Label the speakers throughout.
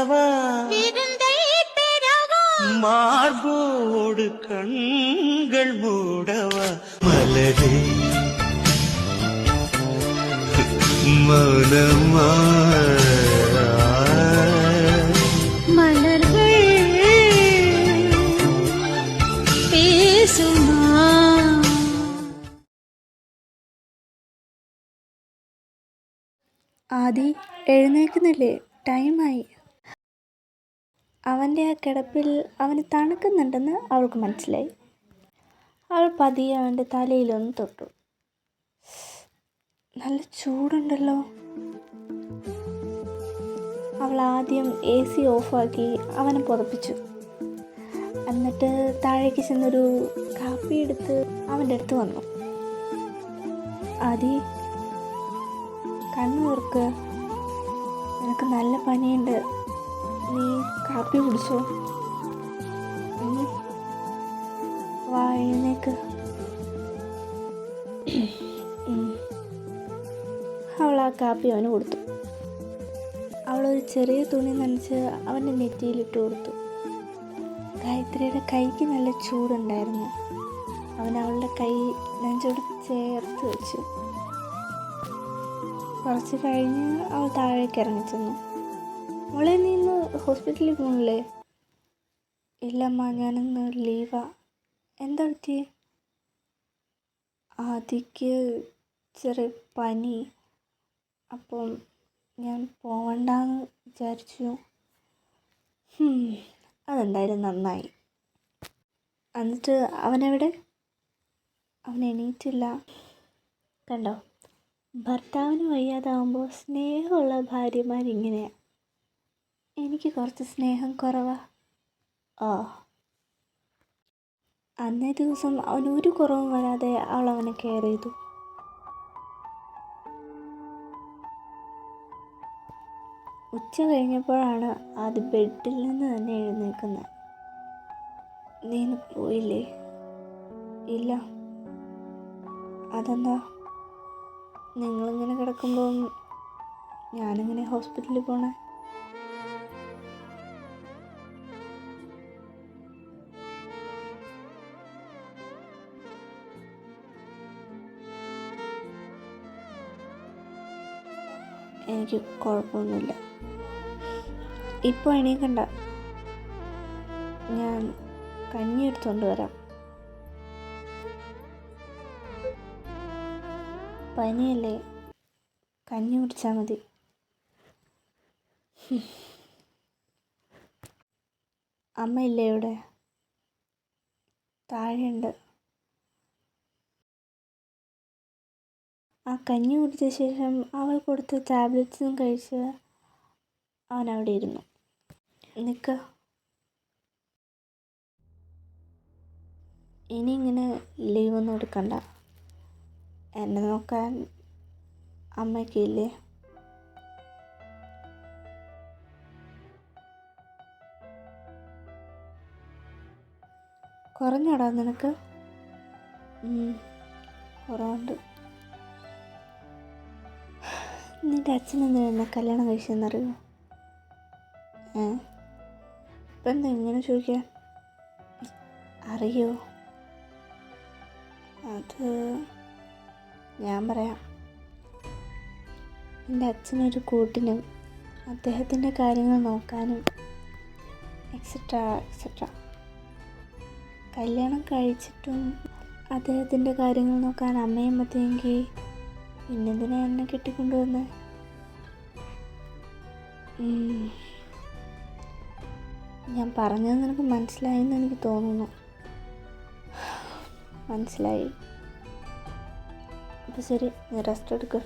Speaker 1: தரவா மார்போடு கண்கள் மூடவா மலரே மௌனமா
Speaker 2: மலர்கள் பேசுமா.
Speaker 3: ആദി എഴുന്നേൽക്കുന്നില്ലേ? ടൈമായി. അവൻ്റെ ആ കിടപ്പിൽ അവന് തണുക്കുന്നുണ്ടെന്ന് അവൾക്ക് മനസ്സിലായി. അവൾ പതിയെ അവൻ്റെ തലയിലൊന്ന് തൊട്ടു. നല്ല ചൂടുണ്ടല്ലോ. അവൾ ആദ്യം AC ഓഫാക്കി അവനെ പുതപ്പിച്ചു. എന്നിട്ട് താഴേക്ക് ചെന്നൊരു കാപ്പി എടുത്ത് അവൻ്റെ അടുത്ത് വന്നു. ആദി, കണ്ണു തുറക്ക്, നിനക്ക് നല്ല പനിയുണ്ട്, നീ കാപ്പി കുടിച്ചോ. വാ, എഴുന്നേക്ക്. അവൾ ആ കാപ്പി അവന് കൊടുത്തു. അവളൊരു ചെറിയ തുണി നനച്ച് അവൻ്റെ നെറ്റിയിലിട്ട് കൊടുത്തു. ഗായത്രിയുടെ കൈക്ക് നല്ല ചൂടുണ്ടായിരുന്നു. അവൻ അവളുടെ കൈ നെഞ്ചോട് ചേർത്ത് വെച്ചു. കുറച്ച് കഴിഞ്ഞ് അവൾ താഴേക്ക് ഇറങ്ങി ചെന്നു. മോളെ, നീ ഇന്ന് ഹോസ്പിറ്റലിൽ പോകണില്ലേ? ഇല്ലമ്മ, ഞാനിന്ന് ലീവാ. എന്താ പറ്റിയേ? ആദിക്ക് ചെറിയ പനി, അപ്പം ഞാൻ പോവണ്ടെന്ന് വിചാരിച്ചു. അതെന്തായാലും നന്നായി. എന്നിട്ട് അവനെവിടെ? അവൻ എണീറ്റില്ല. കണ്ടോ, ഭർത്താവിന് വയ്യാതാവുമ്പോൾ സ്നേഹമുള്ള ഭാര്യമാരിങ്ങനെയാണ്. എനിക്ക് കുറച്ച് സ്നേഹം കുറവാ. അന്നേ ദിവസം അവനൊരു കുറവും വരാതെ അവൾ അവനെ കെയർ ചെയ്തു. ഉച്ച കഴിഞ്ഞപ്പോഴാണ് ആദ്യം ബെഡിൽ നിന്ന് തന്നെ എഴുന്നേൽക്കുന്നത്. നീ ഇന്ന് പോയില്ലേ? ഇല്ല. അതെന്താ? നിങ്ങളിങ്ങനെ കിടക്കുമ്പോൾ ഞാനിങ്ങനെ ഹോസ്പിറ്റലിൽ പോണേ? എനിക്ക് കുഴപ്പമൊന്നുമില്ല. ഇപ്പോൾ എണീക്കണ്ട, ഞാൻ കഞ്ഞി എടുത്തുകൊണ്ട് വരാം. പനിയല്ലേ, കഞ്ഞി കുടിച്ചാൽ മതി. അമ്മയില്ലേ ഇവിടെ? താഴെയുണ്ട്. ആ കഞ്ഞി കുടിച്ച ശേഷം അവൾ കൊടുത്ത ടാബ്ലറ്റ്സും കഴിച്ച് അവൻ അവിടെ ഇരുന്നു. നിൽക്കുക, ഇനി ഇങ്ങനെ ലീവൊന്നും എടുക്കണ്ട. എന്നെ നോക്കാൻ അമ്മയ്ക്ക് ഇല്ലേ? കുറഞ്ഞോടാ നിനക്ക്? കുറവുണ്ട്. നിൻ്റെ അച്ഛനെന്ന് എന്നെ കല്യാണം കഴിച്ചെന്നറിയോ? ഇപ്പം എന്താ ഇങ്ങനെ ചോദിക്കാൻ? അറിയോ? അത് ഞാൻ പറയാം. എൻ്റെ അച്ഛനൊരു കൂട്ടിനും അദ്ദേഹത്തിൻ്റെ കാര്യങ്ങൾ നോക്കാനും എക്സെട്രാ എക്സെട്രാ. കല്യാണം കഴിച്ചിട്ടും അദ്ദേഹത്തിൻ്റെ കാര്യങ്ങൾ നോക്കാൻ അമ്മയും മതിയെങ്കിൽ പിന്നെന്തിനാ എന്നെ കെട്ടിക്കൊണ്ടുവന്നേ? ഞാൻ പറഞ്ഞത് നിനക്ക് മനസ്സിലായെന്ന് എനിക്ക് തോന്നുന്നു. മനസ്സിലായി. അപ്പോൾ ശരി, നീ റെസ്റ്റ് എടുക്കുക.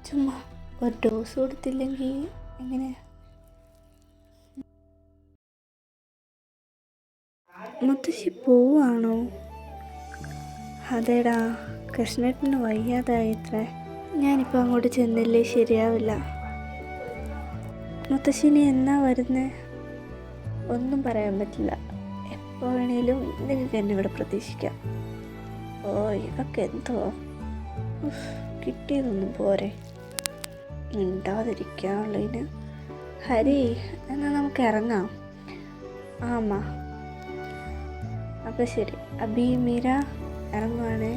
Speaker 3: ചുമ്മാ ഒരു ഡോസ് കൊടുത്തില്ലെങ്കിൽ എങ്ങനെ? മുത്തശ്ശി പോവാണോ? അതേടാ, കൃഷ്ണേട്ടന് വയ്യാതായിത്രേ. ഞാനിപ്പോൾ അങ്ങോട്ട് ചെന്നില്ലേ ശരിയാവില്ല. മുത്തശ്ശിനി എന്നാ വരുന്നേ? ഒന്നും പറയാൻ പറ്റില്ല. എപ്പോൾ വേണേലും നിങ്ങൾക്ക് എന്നെ ഇവിടെ പ്രതീക്ഷിക്കാം. ഇതൊക്കെ എന്തോ. കിട്ടിയതൊന്നും പോരെ, മിണ്ടാതിരിക്കാനുള്ളതിന്. ഹരി, എന്നാൽ നമുക്ക് ഇറങ്ങാം. അമ്മ, അപ്പം ശരി. അബി, മീര ഇറങ്ങുവാണേ.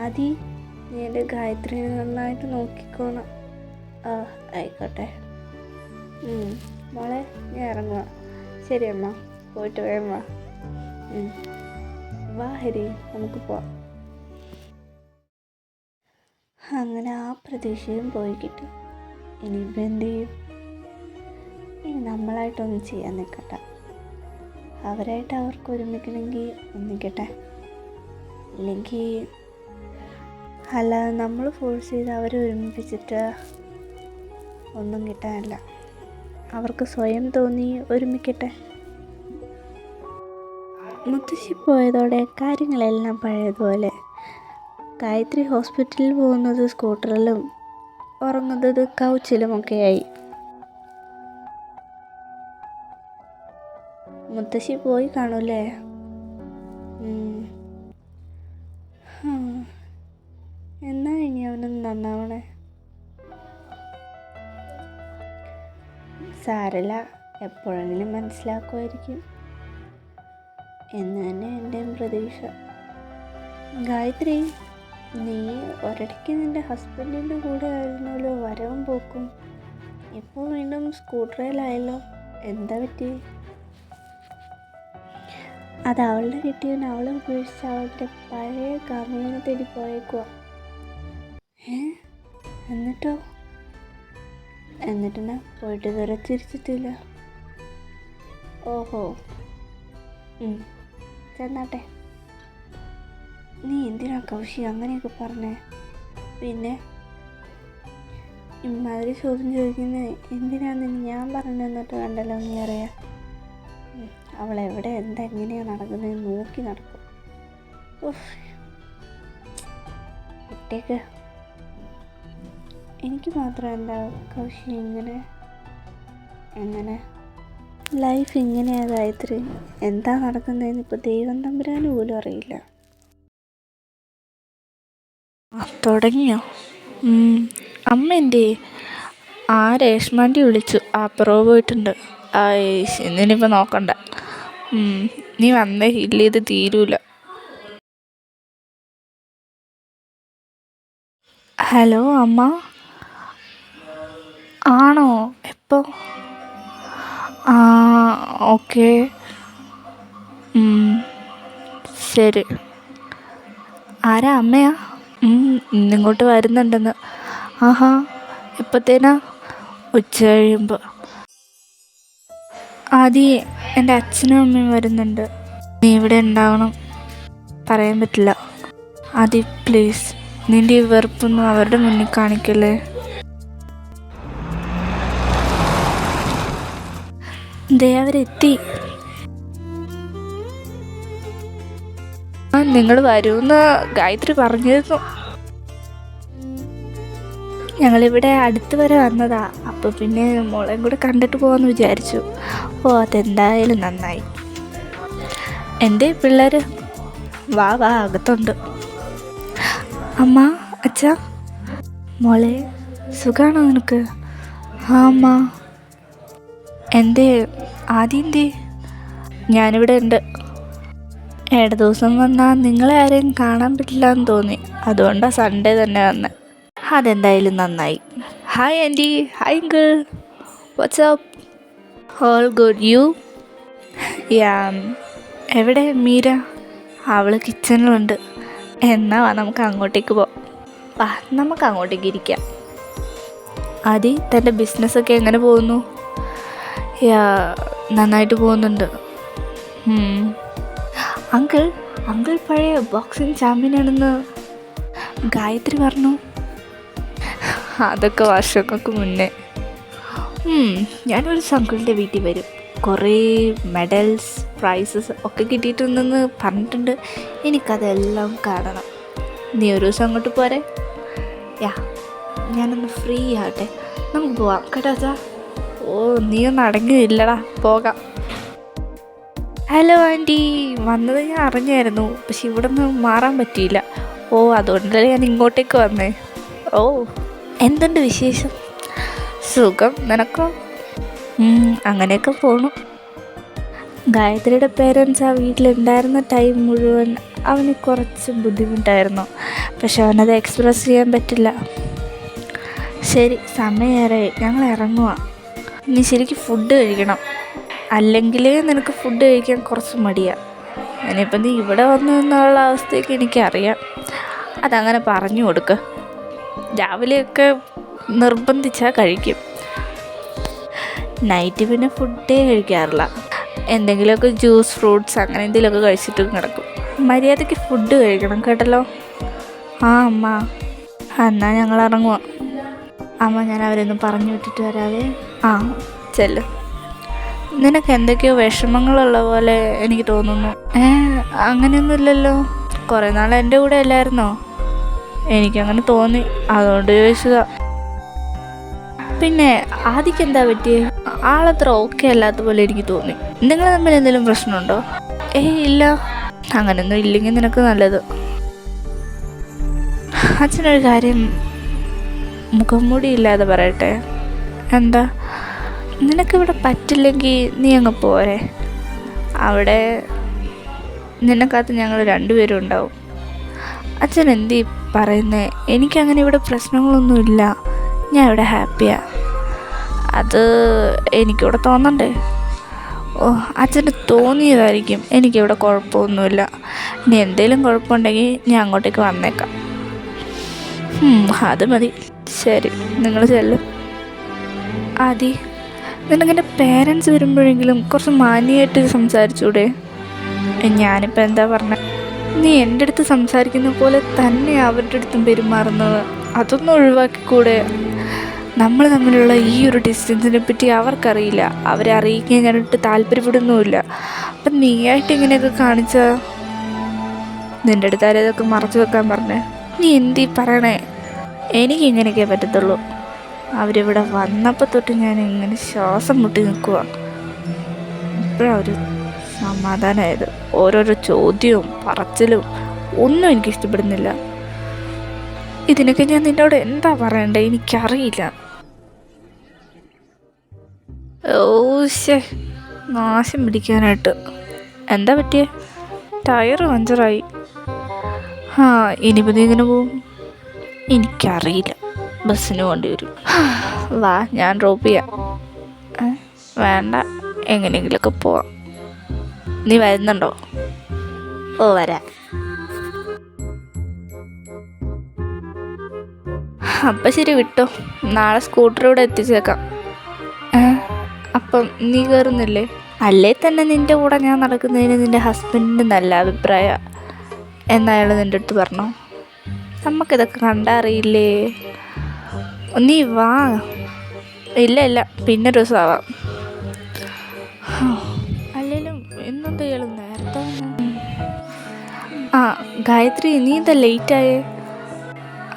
Speaker 3: ആദി, നീ എൻ്റെ ഗായത്രിനെ നന്നായിട്ട് നോക്കിക്കോണം. ആയിക്കോട്ടെ. മോളെ, ഞാൻ ഇറങ്ങുക. ശരി അമ്മ, പോയിട്ട് വേഗം വാ. വാ ഹരി, നമുക്ക് പോവാം. അങ്ങനെ ആ പ്രതീക്ഷയും പോയി കിട്ടി. ഇനിയിപ്പോൾ എന്ത് ചെയ്യും? ഇനി നമ്മളായിട്ടൊന്നും ചെയ്യാൻ നിൽക്കട്ടെ. അവരായിട്ട് അവർക്ക് ഒരുമിക്കണമെങ്കിൽ ഒന്നിക്കട്ടെ. ഇല്ലെങ്കിൽ അല്ലാതെ നമ്മൾ ഫോഴ്സ് ചെയ്ത് അവരെ ഒരുമിപ്പിച്ചിട്ട് ഒന്നും കിട്ടാനില്ല. അവർക്ക് സ്വയം തോന്നി ഒരുമിക്കട്ടെ. മുത്തശ്ശി പോയതോടെ കാര്യങ്ങളെല്ലാം പഴയതുപോലെ. ഗായത്രി ഹോസ്പിറ്റലിൽ പോകുന്നത് സ്കൂട്ടറിലും ഉറങ്ങുന്നത് കൗച്ചിലുമൊക്കെയായി. മുത്തശ്ശി പോയി കാണൂല്ലേ? എന്നാ ഇനി അവനൊന്ന് നന്നാവണേ. സാരല്ല, എപ്പോഴെങ്കിലും മനസ്സിലാക്കുമായിരിക്കും എന്ന് തന്നെ എൻ്റെയും പ്രതീക്ഷ. ഗായത്രി, നീ ഒരിടയ്ക്ക് നിൻ്റെ ഹസ്ബൻഡിൻ്റെ കൂടെ ആയിരുന്നല്ലോ വരവും പോക്കും. ഇപ്പോൾ വീണ്ടും സ്കൂട്ടറിലായല്ലോ, എന്താ പറ്റി? അത് അവളുടെ കിട്ടിയവൻ അവളെ ഉപേക്ഷിച്ച് അവളുടെ പഴയ കാമുകനെ തേടി പോയേക്കുവാ. എന്നിട്ടോ? എന്നിട്ടെന്നാ പോയിട്ട് ഇതുവരെ തിരിച്ചെത്തില്ല? ഓഹോ, ചെന്നാട്ടെ. നീ എന്തിനാ കൗശി അങ്ങനെയൊക്കെ പറഞ്ഞേ? പിന്നെ ഇമ്മാതിരി ചോദ്യം ചോദിക്കുന്നത് എന്തിനാന്ന് ഞാൻ പറഞ്ഞു തന്നിട്ട് വേണ്ടല്ലോ നീ അറിയാം. അവളെവിടെ എന്താ എങ്ങനെയാണ് നടക്കുന്നത് നോക്കി നടക്കും. കുട്ടിയൊക്കെ എനിക്ക് മാത്രം എന്താ കൗശി ഇങ്ങനെ? എങ്ങനെ ലൈഫ് ഇങ്ങനെയാ ഗായത്രി? എന്താ നടക്കുന്നതെന്ന് ഇപ്പോൾ ദൈവം തമ്പുരാന് പോലും അറിയില്ല.
Speaker 2: തുടങ്ങിയോ? അമ്മ എന്തേ? ആ രേഷ്മാൻ്റി വിളിച്ചു, അപ്പുറവ് പോയിട്ടുണ്ട്. ഇന്നിനിപ്പോൾ നോക്കണ്ട. നീ വന്നേ ഇല്ല, ഇത് തീരൂല. ഹലോ അമ്മ. ആണോ? എപ്പോൾ? ഓക്കെ, ശരി. ആരാ? അമ്മയാ? ഇന്നിങ്ങോട്ട് വരുന്നുണ്ടെന്ന്. ആഹാ, എപ്പോഴത്തേനാ? ഉച്ച കഴിയുമ്പോൾ. ആദ്യം എൻ്റെ അച്ഛനും അമ്മയും വരുന്നുണ്ട്. നീ ഇവിടെ ഉണ്ടാവണം. പറയാൻ പറ്റില്ല. ആദി പ്ലീസ്, നിൻ്റെ ഈ വെറുപ്പൊന്നും അവരുടെ മുന്നിൽ കാണിക്കല്ലേ. ദേ അവരെത്തി. നിങ്ങൾ വരുമെന്ന് ഗായത്രി പറഞ്ഞിരുന്നു. ഞങ്ങളിവിടെ അടുത്ത് വരെ വന്നതാ. അപ്പോൾ പിന്നെ മോളെയും കൂടെ കണ്ടിട്ട് പോകാമെന്ന് വിചാരിച്ചു. അതെന്തായാലും നന്നായി. എൻ്റെ പിള്ളേർ വാ അകത്തുണ്ട്. അമ്മ, അച്ഛാ, മോളെ സുഖാണോ നിനക്ക്? അമ്മ. എന്തേ ആദ്യം എന്തേ? ഞാനിവിടെ ഉണ്ട്. ഏഴ് ദിവസം വന്നാൽ നിങ്ങളെ ആരെയും കാണാൻ പറ്റില്ല എന്ന് തോന്നി, അതുകൊണ്ടാണ് സൺഡേ തന്നെ വന്നത്. അതെന്തായാലും നന്നായി. Hi aunty, hi uncle, what's up? All good. You? എവിടെ മീര? അവൾ കിച്ചണിലുണ്ട്. എന്നാ നമുക്ക് അങ്ങോട്ടേക്ക് പോവാം. നമുക്ക് അങ്ങോട്ടേക്ക് ഇരിക്കാം. ആദി, തൻ്റെ ബിസിനസ്സൊക്കെ എങ്ങനെ പോകുന്നു? നന്നായിട്ട് പോകുന്നുണ്ട്. അങ്കിൾ പഴയ ബോക്സിങ് ചാമ്പ്യനാണെന്ന് ഗായത്രി പറഞ്ഞു. അതൊക്കെ വർഷങ്ങൾക്ക് മുന്നേ. ഞാനൊരു അങ്കിളിൻ്റെ വീട്ടിൽ വരും. കുറേ മെഡൽസ്, പ്രൈസസ് ഒക്കെ കിട്ടിയിട്ടുണ്ടെന്ന് പറഞ്ഞിട്ടുണ്ട്. എനിക്കതെല്ലാം കാണണം. നീ ഒരു ദിവസം അങ്ങോട്ട് പോരെ? ഞാനൊന്ന് ഫ്രീ ആകട്ടെ, നമുക്ക് പോവാം കേട്ടോ അച്ഛാ. നീ ഒന്നും അടങ്ങിയില്ലടാ, പോകാം. ഹലോ ആൻറ്റി, വന്നത് ഞാൻ അറിഞ്ഞായിരുന്നു, പക്ഷെ ഇവിടെ നിന്ന് മാറാൻ പറ്റിയില്ല. അതുകൊണ്ടല്ലേ ഞാൻ ഇങ്ങോട്ടേക്ക് വന്നേ. ഓ, എന്തുണ്ട് വിശേഷം? സുഖം, നിനക്കോ? അങ്ങനെയൊക്കെ പോണു. ഗായത്രിയുടെ പേരൻസ് ആ വീട്ടിലുണ്ടായിരുന്ന ടൈം മുഴുവൻ അവന് കുറച്ച് ബുദ്ധിമുട്ടായിരുന്നു. പക്ഷെ അവനത് എക്സ്പ്രസ് ചെയ്യാൻ പറ്റില്ല. ശരി, സമയമേറെ, ഞങ്ങൾ ഇറങ്ങുക. നീ ശരിക്കും ഫുഡ് കഴിക്കണം, അല്ലെങ്കിൽ നിനക്ക് ഫുഡ് കഴിക്കാൻ കുറച്ച് മടിയാണ്. ഇനിയിപ്പം നീ ഇവിടെ വന്നു എന്നുള്ള അവസ്ഥയൊക്കെ എനിക്കറിയാം. അതങ്ങനെ പറഞ്ഞു കൊടുക്ക്. രാവിലെയൊക്കെ നിർബന്ധിച്ചാൽ കഴിക്കും. നൈറ്റ് പിന്നെ ഫുഡേ കഴിക്കാറില്ല. എന്തെങ്കിലുമൊക്കെ ജ്യൂസ്, ഫ്രൂട്ട്സ് അങ്ങനെ എന്തെങ്കിലുമൊക്കെ കഴിച്ചിട്ട് കിടക്കും. മര്യാദയ്ക്ക് ഫുഡ് കഴിക്കണം കേട്ടല്ലോ. ആ അമ്മ, എന്നാൽ ഞങ്ങൾ ഇറങ്ങുക. അമ്മ, ഞാൻ അവരൊന്ന് പറഞ്ഞു വിട്ടിട്ട് വരാവേ. ആ, ചെല്ല്. നിനക്ക് എന്തൊക്കെയോ വിഷമങ്ങളുള്ള പോലെ എനിക്ക് തോന്നുന്നു. അങ്ങനെയൊന്നുമില്ലല്ലോ. കുറേ നാൾ എൻ്റെ കൂടെ അല്ലായിരുന്നോ? എനിക്കങ്ങനെ തോന്നി, അതുകൊണ്ട് ചോദിച്ചതാ. പിന്നെ ആദിക്ക് എന്താ പറ്റിയേ? ആളത്ര ഓക്കെ അല്ലാത്ത പോലെ എനിക്ക് തോന്നി. നിങ്ങൾ തമ്മിൽ എന്തെങ്കിലും പ്രശ്നമുണ്ടോ? ഇല്ല. അങ്ങനെയൊന്നും ഇല്ലെങ്കിൽ നിനക്ക് നല്ലത്. അച്ഛനൊരു കാര്യം മുഖംമൂടി ഇല്ലാതെ പറയട്ടെ. എന്താ? നിനക്കിവിടെ പറ്റില്ലെങ്കിൽ നീ അങ്ങ് പോരെ. അവിടെ നിനക്കകത്ത് ഞങ്ങൾ രണ്ടുപേരും ഉണ്ടാവും. അച്ഛൻ എന്തീ പറയുന്നേ? എനിക്കങ്ങനെ ഇവിടെ പ്രശ്നങ്ങളൊന്നുമില്ല. ഞാൻ ഇവിടെ ഹാപ്പിയാണ്. അത് എനിക്കിവിടെ തോന്നണ്ടേ? ഓ, അച്ഛന് തോന്നിയതായിരിക്കും. എനിക്കിവിടെ കുഴപ്പമൊന്നുമില്ല. ഇനി എന്തെങ്കിലും കുഴപ്പമുണ്ടെങ്കിൽ ഞാൻ അങ്ങോട്ടേക്ക് വന്നേക്കാം. അത് മതി. ശരി, നിങ്ങൾ ചെല്ലും. ആദി, നിനക്കെൻ്റെ പേരൻസ് വരുമ്പോഴെങ്കിലും കുറച്ച് മാന്യമായിട്ട് സംസാരിച്ചൂടെ? ഞാനിപ്പോൾ എന്താ പറഞ്ഞത്? നീ എൻ്റെ അടുത്ത് സംസാരിക്കുന്ന പോലെ തന്നെ അവരുടെ അടുത്തും പെരുമാറുന്നത്. അതൊന്നും ഒഴിവാക്കിക്കൂടെ? നമ്മൾ തമ്മിലുള്ള ഈ ഒരു ഡിസ്റ്റൻസിനെ പറ്റി അവർക്കറിയില്ല. അവരെ അറിയിക്കാൻ ഞാനിട്ട് താല്പര്യപ്പെടുന്നുമില്ല. അപ്പം നീയായിട്ട് ഇങ്ങനെയൊക്കെ കാണിച്ചാൽ നിൻ്റെ അടുത്ത് ആരും ഇതൊക്കെ മറച്ചു വെക്കാൻ പറഞ്ഞേ? നീ എന്തീ പറയണേ? എനിക്ക് ഇങ്ങനെയൊക്കെ പറ്റത്തുള്ളൂ. അവരിവിടെ വന്നപ്പോൾ തൊട്ട് ഞാൻ ഇങ്ങനെ ശ്വാസം മുട്ടി നിൽക്കുക. ഇപ്പോഴാണ് ഒരു സമാധാനമായത്. ഓരോരോ ചോദ്യവും പറച്ചിലും ഒന്നും എനിക്കിഷ്ടപ്പെടുന്നില്ല. ഇതിനൊക്കെ ഞാൻ നിന്നോട് എന്താ പറയണ്ടേ? എനിക്കറിയില്ല. നാശം പിടിക്കാനായിട്ട്. എന്താ പറ്റിയേ? ടയറ് പഞ്ചറായി. ഇനിയിപ്പോൾ നീ ഇങ്ങനെ പോവും? എനിക്കറിയില്ല. ബസ്സിന് പോകേണ്ടി വരും. വാ, ഞാൻ ഡ്രോപ്പ് ചെയ്യാം. വേണ്ട, എങ്ങനെയെങ്കിലുമൊക്കെ പോവാം. നീ വരുന്നുണ്ടോ? ഓ, വരാം. അപ്പം ശരി, വിട്ടോ. നാളെ സ്കൂട്ടറിലൂടെ എത്തിച്ചേക്കാം. അപ്പം നീ കയറുന്നില്ലേ? അല്ലേ തന്നെ നിൻ്റെ കൂടെ ഞാൻ നടക്കുന്നതിന് നിൻ്റെ ഹസ്ബൻഡിന് നല്ല അഭിപ്രായമാണ് എന്നയാൾ നിൻ്റെ അടുത്ത് പറഞ്ഞോ? നമുക്കിതൊക്കെ കണ്ടറിയില്ലേ? നീ വാ. ഇല്ല, പിന്നെ ഒരു ദിവസം ആവാം. അല്ലെങ്കിലും എന്നെന്താ ഇയാൾ നേരത്തെ? ഗായത്രി, നീ എന്താ ലേറ്റായേ?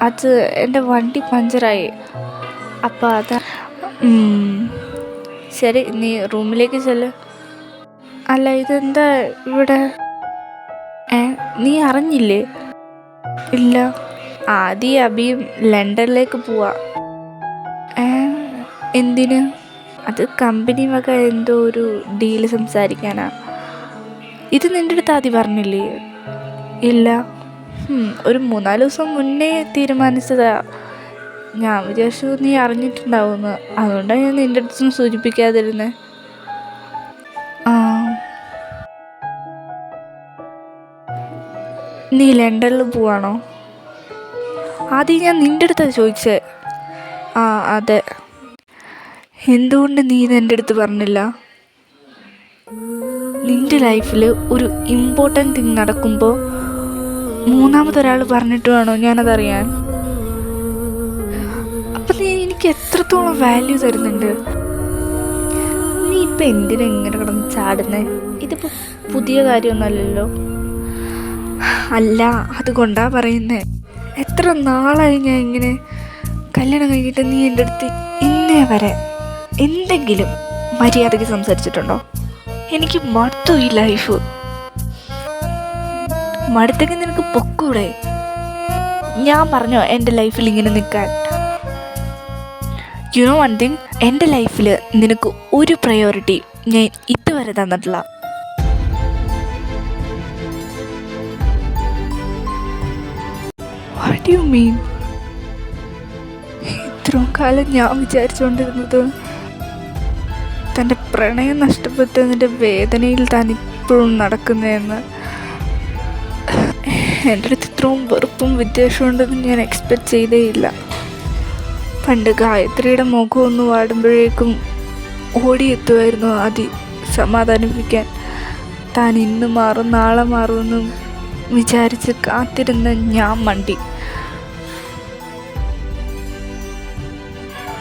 Speaker 2: അത് എൻ്റെ വണ്ടി പഞ്ചറായി. അപ്പോൾ അതാ. ശരി, നീ റൂമിലേക്ക് ചെല്ല്. അല്ല, ഇതെന്താ ഇവിടെ? നീ അറിഞ്ഞില്ലേ? ഇല്ല. ആദ്യം അബിയും ലണ്ടനിലേക്ക് പോവാ. എന്തിന്? അത് കമ്പനി വക എന്തോ ഒരു ഡീല് സംസാരിക്കാനാ. ഇത് നിൻ്റെ അടുത്ത് ആദ്യം പറഞ്ഞില്ലേ? ഇല്ല. ഒരു 3-4 ദിവസം മുന്നേ തീരുമാനിച്ചതാ. ഞാൻ വിചാരിച്ചു നീ അറിഞ്ഞിട്ടുണ്ടാവുമെന്ന്. അതുകൊണ്ടാണ് ഞാൻ നിൻ്റെ അടുത്തൊന്നും സൂചിപ്പിക്കാതിരുന്നത്. നീ ലണ്ടനിൽ പോവാണോ? ആദ്യം ഞാൻ നിൻ്റെ അടുത്താണ് ചോദിച്ചേ. അതെ. എന്തുകൊണ്ട് നീ ഇതെൻ്റെ അടുത്ത് പറഞ്ഞില്ല? നിൻ്റെ ലൈഫിൽ ഒരു ഇമ്പോർട്ടൻ്റ് തിങ് നടക്കുമ്പോൾ മൂന്നാമതൊരാൾ പറഞ്ഞിട്ട് വേണോ ഞാനതറിയാൻ? അപ്പം നീ എനിക്ക് എത്രത്തോളം വാല്യൂ തരുന്നുണ്ട്. നീ ഇപ്പം എന്തിനാ ഇങ്ങനെ കിടന്ന് ചാടുന്നേ? ഇതിപ്പോൾ പുതിയ കാര്യമൊന്നുമല്ലല്ലോ. അല്ല, അതുകൊണ്ടാ പറയുന്നേ. എത്ര നാളായി ഞാൻ ഇങ്ങനെ കല്യാണം കഴിഞ്ഞിട്ട് നീ എൻ്റെ അടുത്ത് ഇന്നേ വരെ എന്തെങ്കിലും മര്യാദയ്ക്ക് സംസാരിച്ചിട്ടുണ്ടോ? എനിക്ക് മടുത്തു ഈ ലൈഫ്. മടുത്തെങ്കിൽ നിനക്ക് പൊക്കൂടെ? ഞാൻ പറഞ്ഞോ എൻ്റെ ലൈഫിൽ ഇങ്ങനെ നിൽക്കാൻ? യു നോ വൺ തിങ്, എൻ്റെ ലൈഫിൽ നിനക്ക് ഒരു പ്രയോറിറ്റി ഞാൻ ഇതുവരെ തന്നിട്ടില്ല. What you mean? ഇത്രയും കാലം ഞാൻ വിചാരിച്ചുകൊണ്ടിരുന്നത് തൻ്റെ പ്രണയം നഷ്ടപ്പെട്ടതിൻ്റെ വേദനയിൽ താൻ ഇപ്പോഴും നടക്കുന്നതെന്ന്. എൻ്റെ അടുത്ത് ഇത്രയും വെറുപ്പും വിദ്വേഷവും ഉണ്ടെന്ന് ഞാൻ എക്സ്പെക്റ്റ് ചെയ്തേയില്ല. പണ്ട് ഗായത്രിയുടെ മുഖം ഒന്ന് വാടുമ്പോഴേക്കും ഓടിയെത്തുമായിരുന്നു ആദി സമാധാനിപ്പിക്കാൻ. താൻ ഇന്ന് മാറും നാളെ മാറുമെന്നും വിചാരിച്ച് കാത്തിരുന്ന ഞാൻ മണ്ടി.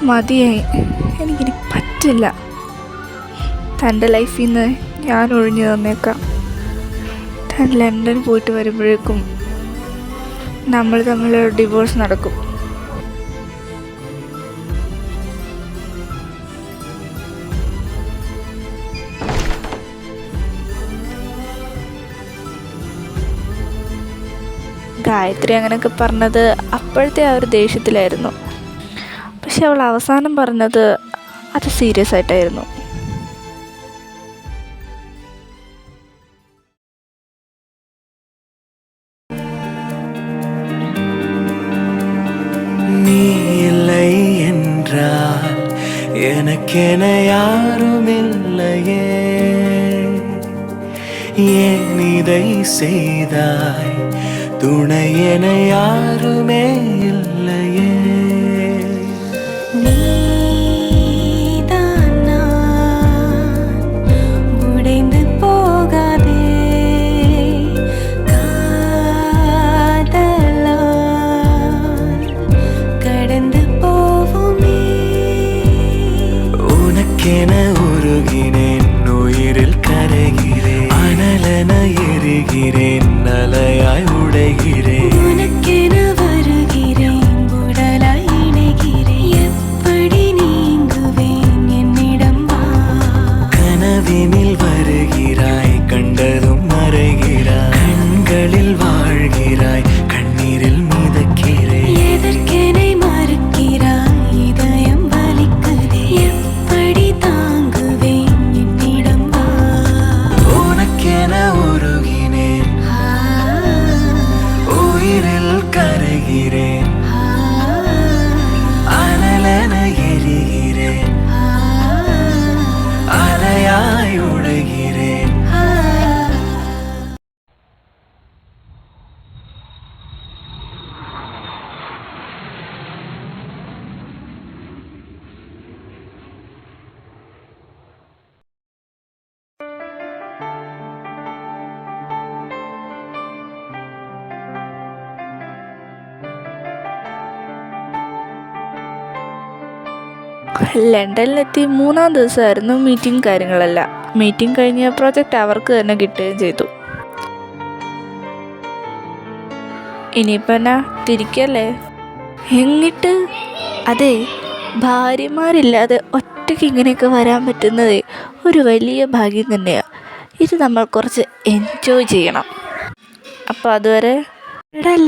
Speaker 2: മതിയായി, എനിക്കിനി പറ്റില്ല. തൻ്റെ ലൈഫിൽ നിന്ന് ഞാൻ ഒഴിഞ്ഞു തന്നേക്കാം. താൻ ലണ്ടൻ പോയിട്ട് വരുമ്പോഴേക്കും നമ്മൾ തമ്മിലൊരു ഡിവോഴ്സ് നടക്കും. ഗായത്രി അങ്ങനെയൊക്കെ പറഞ്ഞത് അപ്പോഴത്തെ ആ ഒരു ദേഷ്യത്തിലായിരുന്നു. പക്ഷെ അവൾ അവസാനം പറഞ്ഞത് അത് സീരിയസ് ആയിട്ടായിരുന്നു.
Speaker 1: நீ இல்லை என்றால் எனக்கென யாரும் இல்லையே, ஏன் இதை செய்தாய், துணை என யாருமே இல்லையே. உனக்கென உருகினேன், உயிரில் கரைகிறேன், அனலென எரிகிறேன், அலையாய் உடைகிறேன்.
Speaker 4: உனக்கென வருகிறேன், உடலாய் இணைகிறேன், எப்படி நீங்குவேன் என்னிடம் வா.
Speaker 1: கனவினில் வருகிறாய், கண்டதும் மறைகிறாய், கண்களில் வாழ்கிறாய், கண்ணீரில் மிதக்கிறேன்.
Speaker 4: எதற்கெனை மறுக்கிறாய், இதயம் வலிக்குதே, எப்படி தாங்குவேன் என்னிடம் வா.
Speaker 1: உனக்கென உருகினேன், உயிரில் கரைகிறேன், அனலென எரிகிறேன், அலையாய் உடைகிறேன்.
Speaker 2: ലണ്ടനിലെത്തി 3-ാം ദിവസമായിരുന്നു മീറ്റിംഗ് കാര്യങ്ങളെല്ലാം. മീറ്റിംഗ് കഴിഞ്ഞ പ്രോജക്റ്റ് അവർക്ക് തന്നെ കിട്ടുകയും ചെയ്തു. ഇനിയിപ്പോൾ എന്നാ തിരിക്കല്ലേ? എങ്ങിട്ട്? അതെ, ഭാര്യമാരില്ലാതെ ഒറ്റയ്ക്ക് ഇങ്ങനെയൊക്കെ വരാൻ പറ്റുന്നത് ഒരു വലിയ ഭാഗ്യം തന്നെയാണ്. ഇത് നമ്മൾ കുറച്ച് എൻജോയ് ചെയ്യണം. അപ്പോൾ അതുവരെ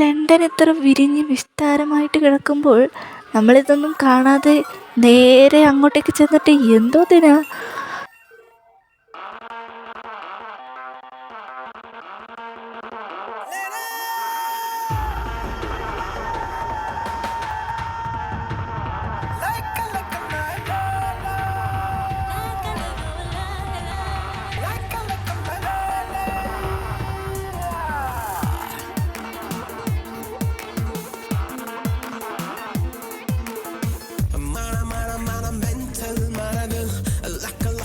Speaker 2: ലണ്ടൻ ഇത്ര വിരിഞ്ഞ് വിസ്താരമായിട്ട് കിടക്കുമ്പോൾ നമ്മളിതൊന്നും കാണാതെ നേരെ അങ്ങോട്ടേക്ക് ചെന്നിട്ട് എന്തോ തിനാ?
Speaker 1: mental, man, like a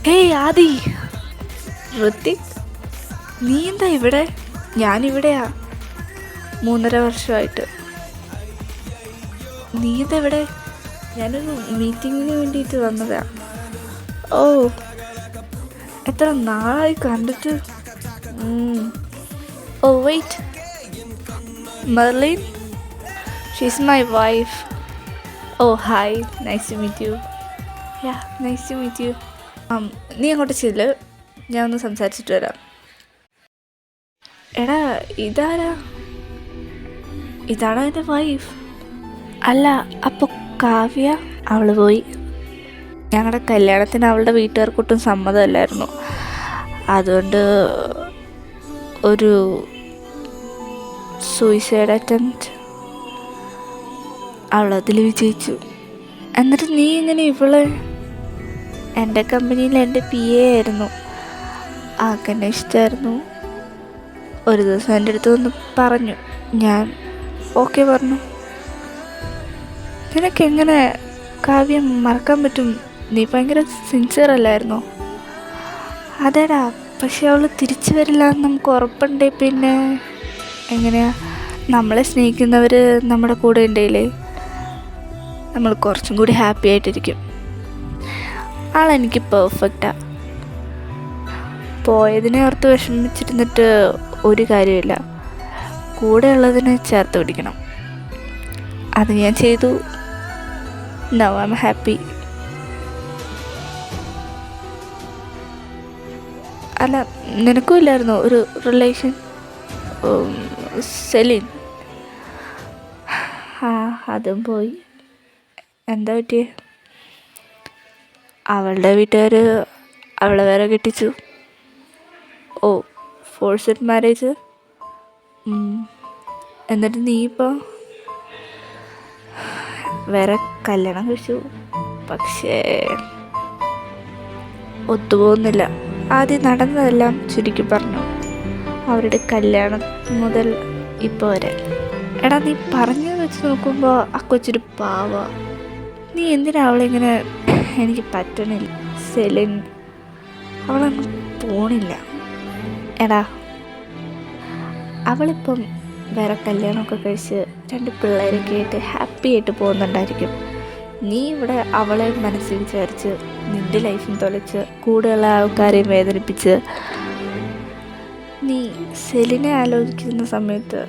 Speaker 2: hey Aadi, Hrithik, നീ എന്താ ഇവിടെ? ഞാനിവിടെയാ 3.5 വർഷമായിട്ട്. നീ എന്താ ഇവിടെ? ഞാനൊരു മീറ്റിങ്ങിന് വേണ്ടിയിട്ട് വന്നതാ. ഓ, എത്ര നാളായി കണ്ടിട്ട്. Oh wait, Merlin, she's my wife. Oh hi, nice to meet you. Yeah, nice to meet you. നീ അങ്ങോട്ട് ചെല്ല്, ഞാൻ ഒന്ന് സംസാരിച്ചിട്ട് വരാം. എടാ, ഇതാരാ? ഇതാണോ എൻ്റെ വൈഫ്? അല്ല, അപ്പോൾ കാവ്യ? അവൾ പോയി. ഞങ്ങളുടെ കല്യാണത്തിന് അവളുടെ വീട്ടുകാർക്കൊട്ടും സമ്മതമല്ലായിരുന്നു. അതുകൊണ്ട് ഒരു സൂയിസൈഡ് അറ്റംപ്റ്റ് അവളതിൽ വിജയിച്ചു. എന്നിട്ട് നീ ഇങ്ങനെ ഇവളെ? എൻ്റെ കമ്പനിയിൽ എൻ്റെ PA ആയിരുന്നു. ആക്കെന്നെ ഇഷ്ടമായിരുന്നു. ഒരു ദിവസം എൻ്റെ അടുത്ത് വന്ന് പറഞ്ഞു. ഞാൻ ഓക്കെ പറഞ്ഞു. നിനക്കെങ്ങനെ കാവ്യം മറക്കാൻ പറ്റും? നീ ഭയങ്കര സിൻസിയർ അല്ലായിരുന്നോ? അതേടാ, പക്ഷെ അവൾ തിരിച്ചു വരില്ല എന്ന് നമുക്ക് ഉറപ്പുണ്ടേ പിന്നെ എങ്ങനെയാ? നമ്മളെ സ്നേഹിക്കുന്നവർ നമ്മുടെ കൂടെ ഉണ്ടെങ്കിലേ നമ്മൾ കുറച്ചും കൂടി ഹാപ്പി ആയിട്ടിരിക്കും. ആളെനിക്ക് പെർഫെക്റ്റാ. പോയതിനെ ഓർത്ത് വിഷമിച്ചിരുന്നിട്ട് ഒരു കാര്യമില്ല. കൂടെയുള്ളതിനെ ചേർത്ത് പിടിക്കണം. അത് ഞാൻ ചെയ്തു. Now I am happy. അല്ല, നിനക്കും ഇല്ലായിരുന്നോ ഒരു റിലേഷൻ? സെലിൻ. അതും പോയി. എന്താ പറ്റിയേ? അവളുടെ വീട്ടുകാർ അവളെ വേറെ കെട്ടിച്ചു. ഓ, ഫോഴ്സ്ഡ് മാരേജ്. എന്നിട്ട് നീ ഇപ്പോൾ വേറെ കല്യാണം കഴിച്ചു. പക്ഷേ ഒത്തുപോകുന്നില്ല. ആദ്യം നടന്നതെല്ലാം ചുരുക്കി പറഞ്ഞു. അവരുടെ കല്യാണം മുതൽ ഇപ്പോൾ വരെ. എടാ, നീ പറഞ്ഞു വെച്ച് നോക്കുമ്പോൾ ആ കൊച്ചൊരു പാവ. നീ എന്തിനാ അവളിങ്ങനെ? എനിക്ക് പറ്റണില്ല സെലിൻ. അവളൊന്നും പോണില്ല. എടാ, അവളിപ്പം വേറെ കല്യാണമൊക്കെ കഴിച്ച് 2 പിള്ളേരൊക്കെ ആയിട്ട് ഹാപ്പി ആയിട്ട് പോകുന്നുണ്ടായിരിക്കും. നീ ഇവിടെ അവളെ മനസ്സിൽ വിചാരിച്ച് നിൻ്റെ ലൈഫും തൊലച്ച് കൂടെയുള്ള ആൾക്കാരെയും വേദനിപ്പിച്ച് നീ സെലിനെ ആലോചിക്കുന്ന സമയത്ത്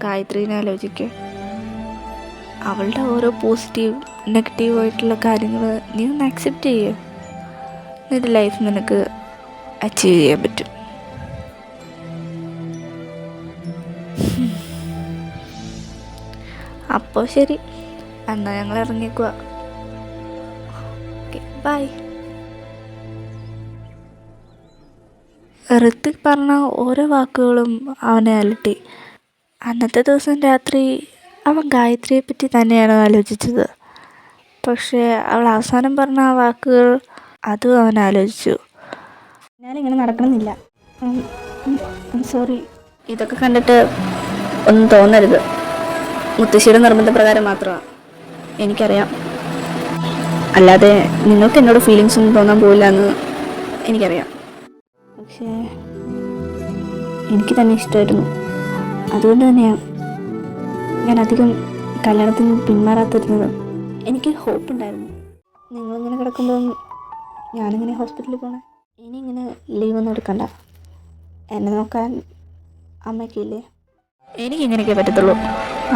Speaker 2: ഗായത്രീനെ ആലോചിക്കുക. അവളുടെ ഓരോ പോസിറ്റീവ് നെഗറ്റീവായിട്ടുള്ള കാര്യങ്ങൾ നീ ഒന്ന് അക്സെപ്റ്റ് ചെയ്യുക. നിൻ്റെ ലൈഫ് നിനക്ക് അച്ചീവ് ചെയ്യാൻ പറ്റും. അപ്പോൾ ശരി, എന്നാൽ ഞങ്ങൾ ഇറങ്ങിക്കുക. Okay, by. ഋത്തിക് പറഞ്ഞ ഓരോ വാക്കുകളും അവനെ അലട്ടി. അന്നത്തെ ദിവസം രാത്രി അവൻ ഗായത്രിയെ പറ്റി തന്നെയാണ് ആലോചിച്ചത്. പക്ഷേ അവൾ അവസാനം പറഞ്ഞ ആ വാക്കുകൾ അതും അവൻ ആലോചിച്ചു.
Speaker 3: ഞാനിങ്ങനെ നടക്കണമെന്നില്ല. സോറി.
Speaker 2: ഇതൊക്കെ കണ്ടിട്ട് ഒന്നും തോന്നരുത്. മുത്തശ്ശിയുടെ നിർബന്ധപ്രകാരം മാത്രമാണ്. എനിക്കറിയാം. അല്ലാതെ നിങ്ങൾക്ക് എന്നോട് ഫീലിങ്സ് ഒന്നും തോന്നാൻ പോയില്ല എന്ന് എനിക്കറിയാം.
Speaker 3: പക്ഷേ എനിക്ക് തന്നെ ഇഷ്ടമായിരുന്നു. അതുകൊണ്ട് തന്നെയാണ് ഞാൻ അധികം കല്യാണത്തിന് പിന്മാറാത്തിരുന്നത്. എനിക്ക് ഹോപ്പ് ഉണ്ടായിരുന്നു. നിങ്ങളിങ്ങനെ കിടക്കുമ്പം ഞാനിങ്ങനെ ഹോസ്പിറ്റലിൽ പോകണേ. ഇനി ഇങ്ങനെ ലീവൊന്നും എടുക്കണ്ട. എന്നെ നോക്കാൻ അമ്മയ്ക്കില്ലേ?
Speaker 2: എനിക്കിങ്ങനെയൊക്കെ പറ്റത്തുള്ളൂ.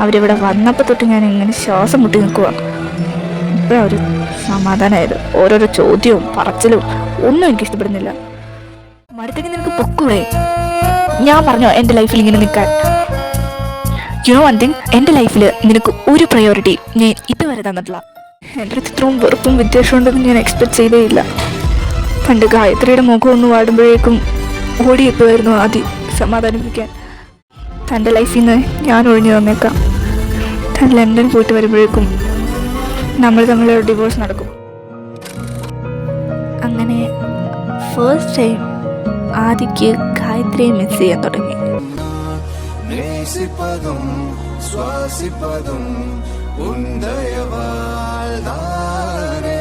Speaker 2: അവരിവിടെ വന്നപ്പോൾ തൊട്ട് ഞാൻ ഇങ്ങനെ ശ്വാസം മുട്ടി നിൽക്കുക. ഇപ്പോഴും അവർ സമാധാനമായത്. ഓരോരോ ചോദ്യവും പറച്ചിലും ഒന്നും എനിക്ക് ഇഷ്ടപ്പെടുന്നില്ല. മടുത്തേക്ക് നിനക്ക് പൊക്കുവേ. ഞാൻ പറഞ്ഞോ എൻ്റെ ലൈഫിൽ ഇങ്ങനെ നിൽക്കാൻ? യു നോ വൺ തിങ്, എൻ്റെ ലൈഫിൽ നിനക്ക് ഒരു പ്രയോറിറ്റി ഞാൻ ഇതുവരെ തന്നിട്ടില്ല. എൻ്റെ അടുത്ത് ഇത്രയും വെറുപ്പും വിദ്വേഷം ഉണ്ടെന്ന് ഞാൻ എക്സ്പെക്ട് ചെയ്തേയില്ല. പണ്ട് ഗായത്രിയുടെ മുഖം ഒന്ന് വാടുമ്പോഴേക്കും ഓടിയെത്തുമായിരുന്നു ആദ്യം സമാധാനിപ്പിക്കാൻ. തൻ്റെ ലൈഫിൽ നിന്ന് ഞാൻ ഒഴിഞ്ഞു തന്നേക്കാം. താൻ ലണ്ടൻ പോയിട്ട് വരുമ്പോഴേക്കും നമ്മൾ തമ്മിലൊരു ഡിവോഴ്സ് നടക്കും. അങ്ങനെ ഫസ്റ്റ് ടൈം ആദിക്ക് ഗായത്രിയെ മിസ് ചെയ്യാൻ തുടങ്ങി.
Speaker 1: நேசிப்பதும் சுவாசிப்பதும் உன் தயவால் தானே.